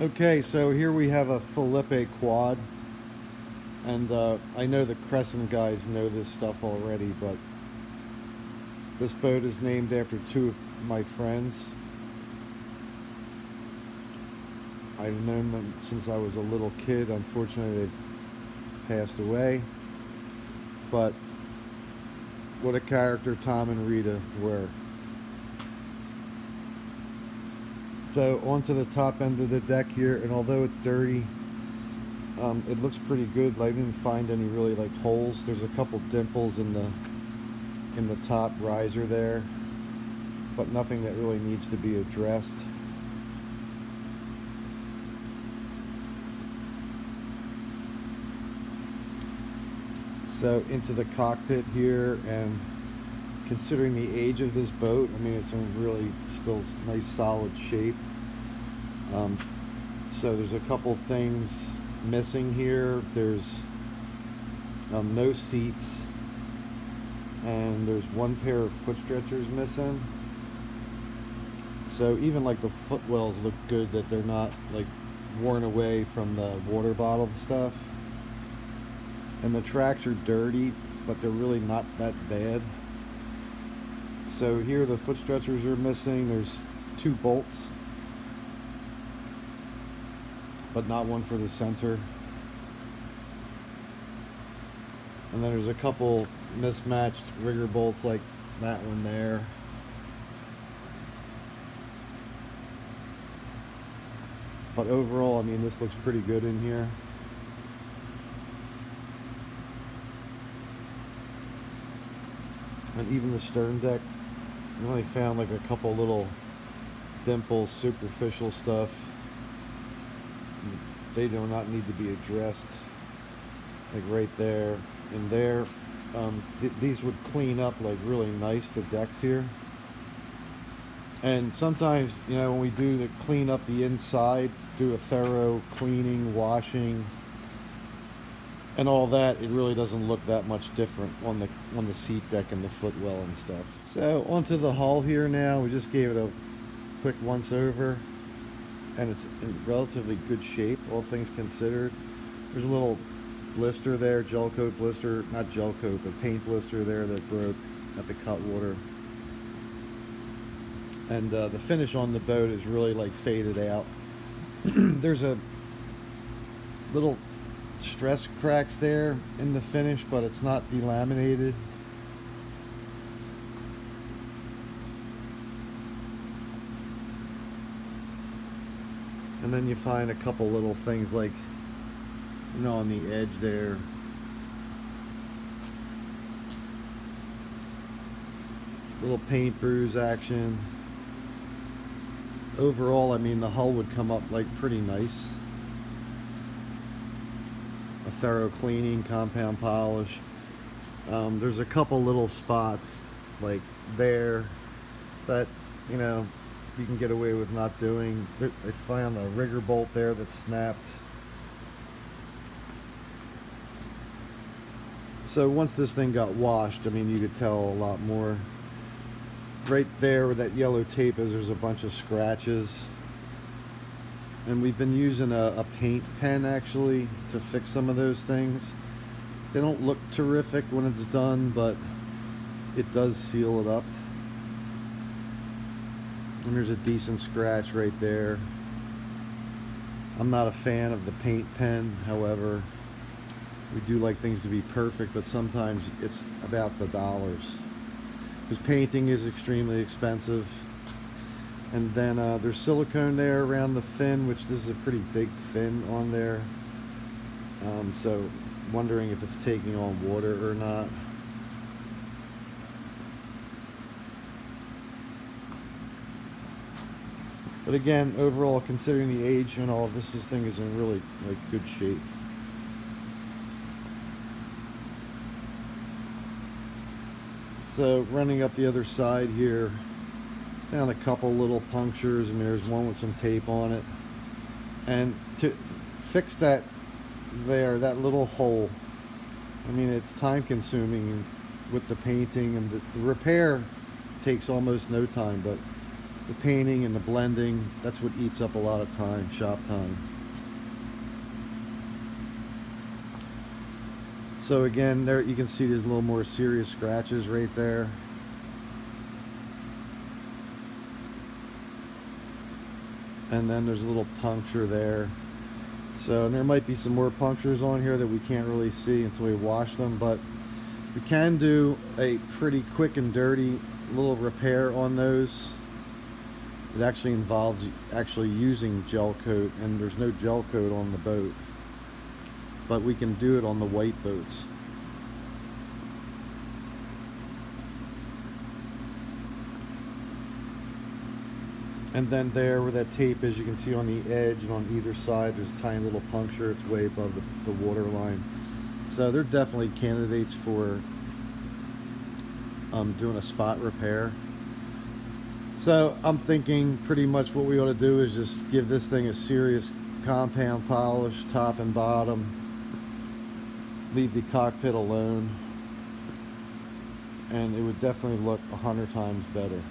Okay, so here we have a Filippi quad, and I know the Crescent guys know this stuff already, but this boat is named after two of my friends. I've known them since I was a little kid. Unfortunately, they've passed away, but what a character Tom and Rita were. So onto the top end of the deck here, and although it's dirty, it looks pretty good. I didn't find any really like holes. There's a couple dimples in the top riser there, but nothing that really needs to be addressed. So into the cockpit here, and considering the age of this boat, I mean, it's in really still nice solid shape. Um, so there's a couple things missing here. There's no seats, and there's one pair of foot stretchers missing. So even like the footwells look good, that they're not like worn away from the water bottle stuff. And the tracks are dirty, but they're really not that bad. So here the foot stretchers are missing. There's two bolts, but not one for the center. And then there's a couple mismatched rigger bolts like that one there. But overall, I mean, this looks pretty good in here. And even the stern deck, I only found like a couple little dimples, superficial stuff. They do not need to be addressed. Like right there and there. These would clean up like really nice, the decks here. And sometimes, you know, when we do the clean up the inside, do a thorough cleaning, washing, and all that, it really doesn't look that much different on the seat deck and the footwell and stuff. So onto the hull here now. We just gave it a quick once over, and it's in relatively good shape, all things considered. There's a little blister there, gel coat blister, not gel coat, but paint blister there that broke at the cutwater. And the finish on the boat is really like faded out. There's a little stress cracks there in the finish, but it's not delaminated. And then you find a couple little things like, you know, on the edge there. Little paint bruise action. Overall, I mean, the hull would come up like pretty nice. A thorough cleaning, compound polish. There's a couple little spots like there that, you know, you can get away with not doing. I found a rigger bolt there that snapped. So once this thing got washed, I mean, you could tell a lot more. Right there where that yellow tape is, there's a bunch of scratches. And we've been using a paint pen actually to fix some of those things. They don't look terrific when it's done, but it does seal it up. And there's a decent scratch right there. I'm not a fan of the paint pen, however, we do like things to be perfect, but sometimes it's about the dollars. Because painting is extremely expensive. And then there's silicone there around the fin, which this is a pretty big fin on there. So wondering if it's taking on water or not. But again, overall, considering the age and all, this thing is in really like good shape. So running up the other side here, found a couple little punctures, and there's one with some tape on it. And to fix that there, that little hole, I mean, it's time consuming with the painting, and the repair takes almost no time, but the painting and the blending, that's what eats up a lot of time, shop time. So again, there you can see there's a little more serious scratches right there. And then there's a little puncture there. So, and there might be some more punctures on here that we can't really see until we wash them, but we can do a pretty quick and dirty little repair on those. It actually involves actually using gel coat, and there's no gel coat on the boat, but we can do it on the white boats. And then there where that tape is, you can see on the edge and on either side there's a tiny little puncture. It's way above the water line. So they're definitely candidates for doing a spot repair. So I'm thinking pretty much what we ought to do is just give this thing a serious compound polish, top and bottom. Leave the cockpit alone, and it would definitely look 100 times better.